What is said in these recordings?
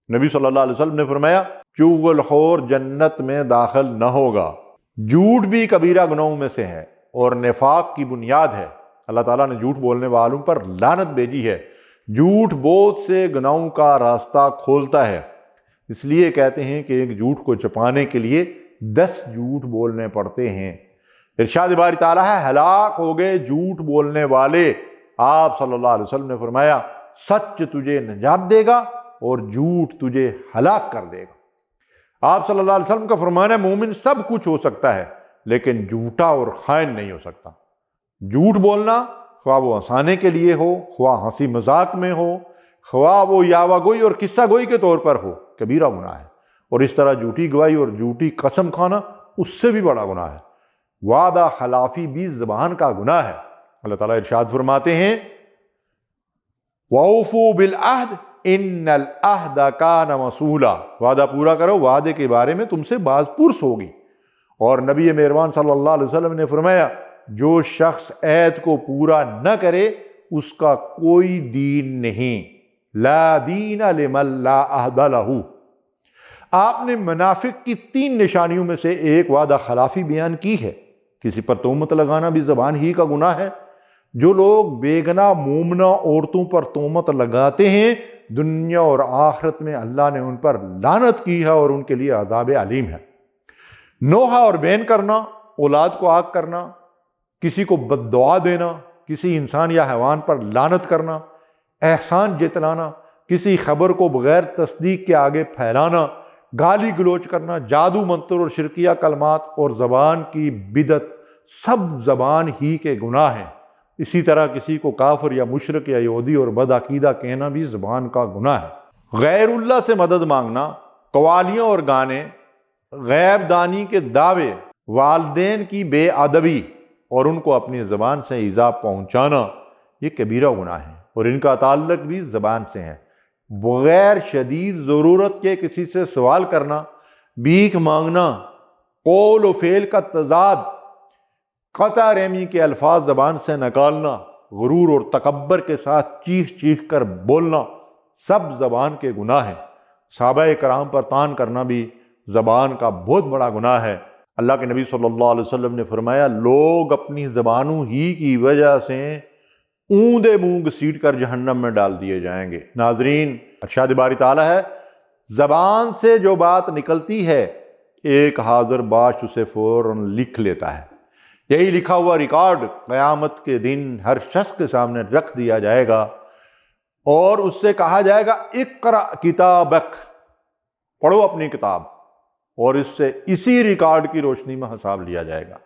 نبی صلی اللہ علیہ وسلم نے فرمایا چغل خور جنت میں داخل نہ ہوگا۔ جھوٹ بھی کبیرہ گناہوں میں سے ہے اور نفاق کی بنیاد ہے۔ اللہ تعالیٰ نے جھوٹ بولنے والوں پر لعنت بھیجی ہے۔ جھوٹ بہت سے گناہوں کا راستہ کھولتا ہے، اس لیے کہتے ہیں کہ ایک جھوٹ کو چھپانے کے لیے 10 جھوٹ بولنے پڑتے ہیں۔ ارشاد باری تعالیٰ ہے ہلاک ہو گئے جھوٹ بولنے والے۔ آپ صلی اللہ علیہ وسلم نے فرمایا سچ تجھے نجات دے گا اور جھوٹ تجھے ہلاک کر دے گا۔ آپ صلی اللہ علیہ وسلم کا فرمان ہے مومن سب کچھ ہو سکتا ہے لیکن جھوٹا اور خائن نہیں ہو سکتا۔ جھوٹ بولنا خواہ وہ ہنسانے کے لیے ہو، خواہ ہنسی مذاق میں ہو، خواہ وہ یاوہ گوئی اور قصہ گوئی کے طور پر ہو، کبیرہ گناہ ہے۔ اور اس طرح جھوٹی گواہی اور جھوٹی قسم کھانا اس سے بھی بڑا گناہ ہے۔ وعدہ خلافی بھی زبان کا گناہ ہے۔ اللہ تعالیٰ ارشاد فرماتے ہیں وَأَوْفُوا بِالْعَهْدِ إِنَّ الْعَهْدَ كَانَ مَسْئُولًا، وعدہ پورا کرو، وعدے کے بارے میں تم سے باز پرس ہوگی۔ اور نبی مہربان صلی اللہ علیہ وسلم نے فرمایا جو شخص عہد کو پورا نہ کرے اس کا کوئی دین نہیں، لا دین لمن لا عہد لہ۔ آپ نے منافق کی 3 نشانیوں میں سے ایک وعدہ خلافی بیان کی ہے۔ کسی پر تہمت لگانا بھی زبان ہی کا گناہ ہے۔ جو لوگ بے گناہ مومنہ عورتوں پر تہمت لگاتے ہیں دنیا اور آخرت میں اللہ نے ان پر لعنت کی ہے اور ان کے لیے عذاب علیم ہے۔ نوحہ اور بین کرنا، اولاد کو آگ کرنا، کسی کو بد دعا دینا، کسی انسان یا حیوان پر لعنت کرنا، احسان جتلانا، کسی خبر کو بغیر تصدیق کے آگے پھیلانا، گالی گلوچ کرنا، جادو منتر اور شرکیہ کلمات اور زبان کی بدعت، سب زبان ہی کے گناہ ہیں۔ اسی طرح کسی کو کافر یا مشرک یا یہودی اور بدعقیدہ کہنا بھی زبان کا گناہ ہے۔ غیر اللہ سے مدد مانگنا، قوالیاں اور گانے، غیب دانی کے دعوے، والدین کی بے ادبی اور ان کو اپنی زبان سے ایذا پہنچانا، یہ کبیرہ گناہ ہے اور ان کا تعلق بھی زبان سے ہے۔ بغیر شدید ضرورت کے کسی سے سوال کرنا، بھیک مانگنا، قول و فعل کا تضاد، قطع رحمی کے الفاظ زبان سے نکالنا، غرور اور تکبر کے ساتھ چیخ چیخ کر بولنا، سب زبان کے گناہ ہیں۔ صحابہ کرام پر طعن کرنا بھی زبان کا بہت بڑا گناہ ہے۔ اللہ کے نبی صلی اللہ علیہ وسلم نے فرمایا لوگ اپنی زبانوں ہی کی وجہ سے اوندے منہ گھسیٹ کر جہنم میں ڈال دیے جائیں گے۔ ناظرین، ارشاد باری تعالیٰ ہے زبان سے جو بات نکلتی ہے ایک حاضر باش اسے فوراً لکھ لیتا ہے۔ یہی لکھا ہوا ریکارڈ قیامت کے دن ہر شخص کے سامنے رکھ دیا جائے گا اور اس سے کہا جائے گا اقرأ کتابک، پڑھو اپنی کتاب، اور اس سے اسی ریکارڈ کی روشنی میں حساب لیا جائے گا۔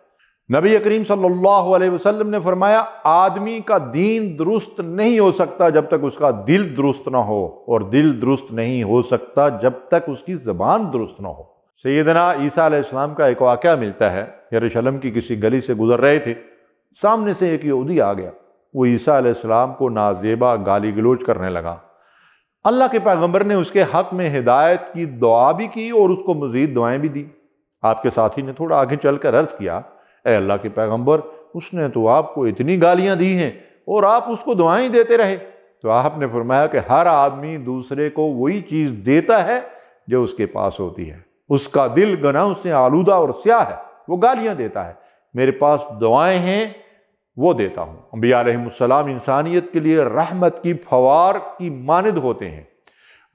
نبی کریم صلی اللہ علیہ وسلم نے فرمایا آدمی کا دین درست نہیں ہو سکتا جب تک اس کا دل درست نہ ہو، اور دل درست نہیں ہو سکتا جب تک اس کی زبان درست نہ ہو۔ سیدنا عیسیٰ علیہ السلام کا ایک واقعہ ملتا ہے، یروشلم کی کسی گلی سے گزر رہے تھے، سامنے سے ایک یہودی آ گیا، وہ عیسیٰ علیہ السلام کو نازیبا گالی گلوچ کرنے لگا۔ اللہ کے پیغمبر نے اس کے حق میں ہدایت کی دعا بھی کی اور اس کو مزید دعائیں بھی دی۔ آپ کے ساتھی نے تھوڑا آگے چل کر عرض کیا اے اللہ کے پیغمبر، اس نے تو آپ کو اتنی گالیاں دی ہیں اور آپ اس کو دعائیں دیتے رہے۔ تو آپ نے فرمایا کہ ہر آدمی دوسرے کو وہی چیز دیتا ہے جو اس کے پاس ہوتی ہے۔ اس کا دل گناہوں سے آلودہ اور سیاہ ہے، وہ گالیاں دیتا ہے، میرے پاس دعائیں ہیں وہ دیتا ہوں۔ انبیاء علیہ السلام انسانیت کے لیے رحمت کی فوار کی مانند ہوتے ہیں،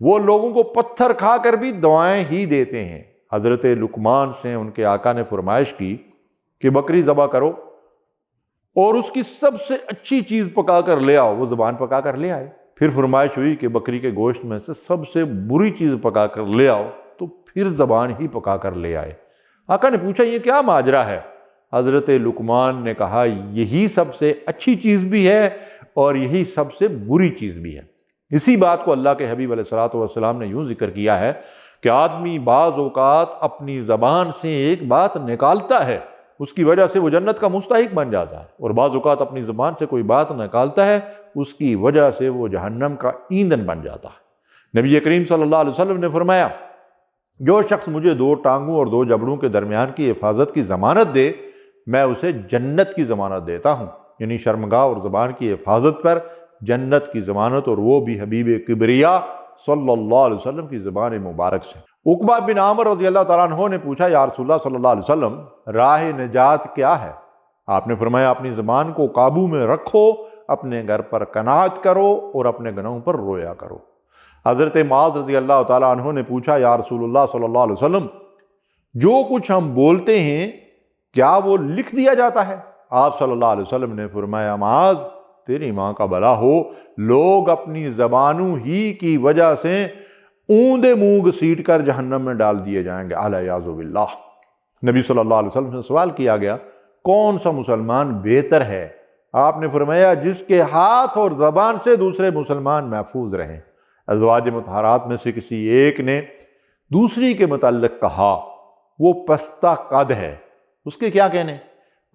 وہ لوگوں کو پتھر کھا کر بھی دعائیں ہی دیتے ہیں۔ حضرت لقمان سے ان کے آقا نے فرمائش کی کہ بکری ذبح کرو اور اس کی سب سے اچھی چیز پکا کر لے آؤ، وہ زبان پکا کر لے آئے۔ پھر فرمائش ہوئی کہ بکری کے گوشت میں سے سب سے بری چیز پکا کر لے آؤ، تو پھر زبان ہی پکا کر لے آئے۔ آقا نے پوچھا یہ کیا ماجرا ہے؟ حضرت لقمان نے کہا یہی سب سے اچھی چیز بھی ہے اور یہی سب سے بری چیز بھی ہے۔ اسی بات کو اللہ کے حبیب علیہ السلام نے یوں ذکر کیا ہے کہ آدمی بعض اوقات اپنی زبان سے ایک بات نکالتا ہے، اس کی وجہ سے وہ جنت کا مستحق بن جاتا ہے، اور بعض اوقات اپنی زبان سے کوئی بات نکالتا ہے، اس کی وجہ سے وہ جہنم کا ایندھن بن جاتا ہے۔ نبی کریم صلی اللہ علیہ وسلم نے فرمایا جو شخص مجھے 2 ٹانگوں اور 2 جبڑوں کے درمیان کی حفاظت کی ضمانت دے میں اسے جنت کی ضمانت دیتا ہوں، یعنی شرمگاہ اور زبان کی حفاظت پر جنت کی ضمانت، اور وہ بھی حبیب کبریا صلی اللہ علیہ وسلم کی زبان مبارک سے۔ عقبہ بن عامر رضی اللہ تعالیٰ عنہ نے پوچھا یا رسول اللہ صلی اللہ علیہ وسلم راہ نجات کیا ہے؟ آپ نے فرمایا اپنی زبان کو قابو میں رکھو، اپنے گھر پر قناعت کرو اور اپنے گناہوں پر رویا کرو۔ حضرت معاذ رضی اللہ تعالیٰ عنہ نے پوچھا یا رسول اللہ صلی اللہ علیہ وسلم جو کچھ ہم بولتے ہیں کیا وہ لکھ دیا جاتا ہے؟ آپ صلی اللہ علیہ وسلم نے فرمایا معاذ تیری ماں کا بھلا ہو، لوگ اپنی زبانوں ہی کی وجہ سے اوندے منہ گھسیٹ کر جہنم میں ڈال دیے جائیں گے، اعوذ باللہ۔ نبی صلی اللہ علیہ وسلم سے سوال کیا گیا کون سا مسلمان بہتر ہے؟ آپ نے فرمایا جس کے ہاتھ اور زبان سے دوسرے مسلمان محفوظ رہیں۔ ازواج مطہرات میں سے کسی ایک نے دوسری کے متعلق کہا وہ پستہ قد ہے، اس کے کیا کہنے؟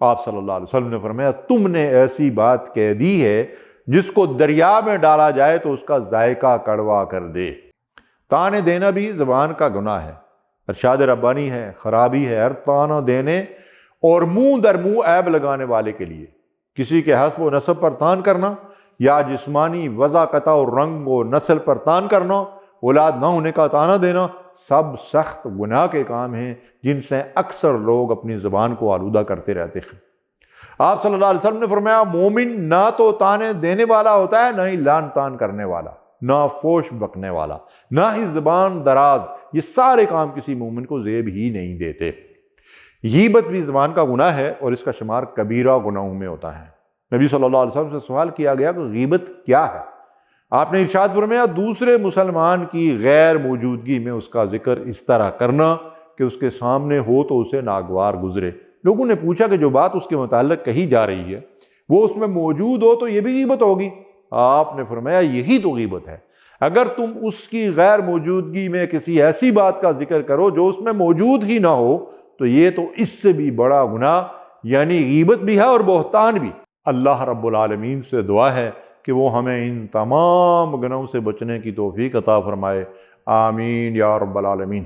آپ صلی اللہ علیہ وسلم نے فرمایا تم نے ایسی بات کہہ دی ہے جس کو دریا میں ڈالا جائے تو اس کا ذائقہ کڑوا کر دے۔ تانے دینا بھی زبان کا گناہ ہے، ارشاد ربانی ہے خرابی ہے ہر تانا دینے اور منہ در منہ عیب لگانے والے کے لیے۔ کسی کے حسب و نسب پر تان کرنا یا جسمانی وضاقتہ اور رنگ و نسل پر تان کرنا، اولاد نہ ہونے کا تانا دینا، سب سخت گناہ کے کام ہیں جن سے اکثر لوگ اپنی زبان کو آلودہ کرتے رہتے ہیں۔ آپ صلی اللہ علیہ وسلم نے فرمایا مومن نہ تو تانے دینے والا ہوتا ہے، نہ ہی لان تان کرنے والا، نہ فوش بکنے والا، نہ ہی زبان دراز۔ یہ سارے کام کسی مومن کو زیب ہی نہیں دیتے۔ غیبت بھی زبان کا گناہ ہے اور اس کا شمار کبیرہ گناہوں میں ہوتا ہے۔ نبی صلی اللہ علیہ وسلم سے سوال کیا گیا کہ غیبت کیا ہے؟ آپ نے ارشاد فرمایا دوسرے مسلمان کی غیر موجودگی میں اس کا ذکر اس طرح کرنا کہ اس کے سامنے ہو تو اسے ناگوار گزرے۔ لوگوں نے پوچھا کہ جو بات اس کے متعلق کہی جا رہی ہے وہ اس میں موجود ہو تو یہ بھی غیبت ہوگی؟ آپ نے فرمایا یہی تو غیبت ہے۔ اگر تم اس کی غیر موجودگی میں کسی ایسی بات کا ذکر کرو جو اس میں موجود ہی نہ ہو تو یہ تو اس سے بھی بڑا گناہ یعنی غیبت بھی ہے اور بہتان بھی۔ اللہ رب العالمین سے دعا ہے کہ وہ ہمیں ان تمام گناہوں سے بچنے کی توفیق عطا فرمائے، آمین یا رب العالمین۔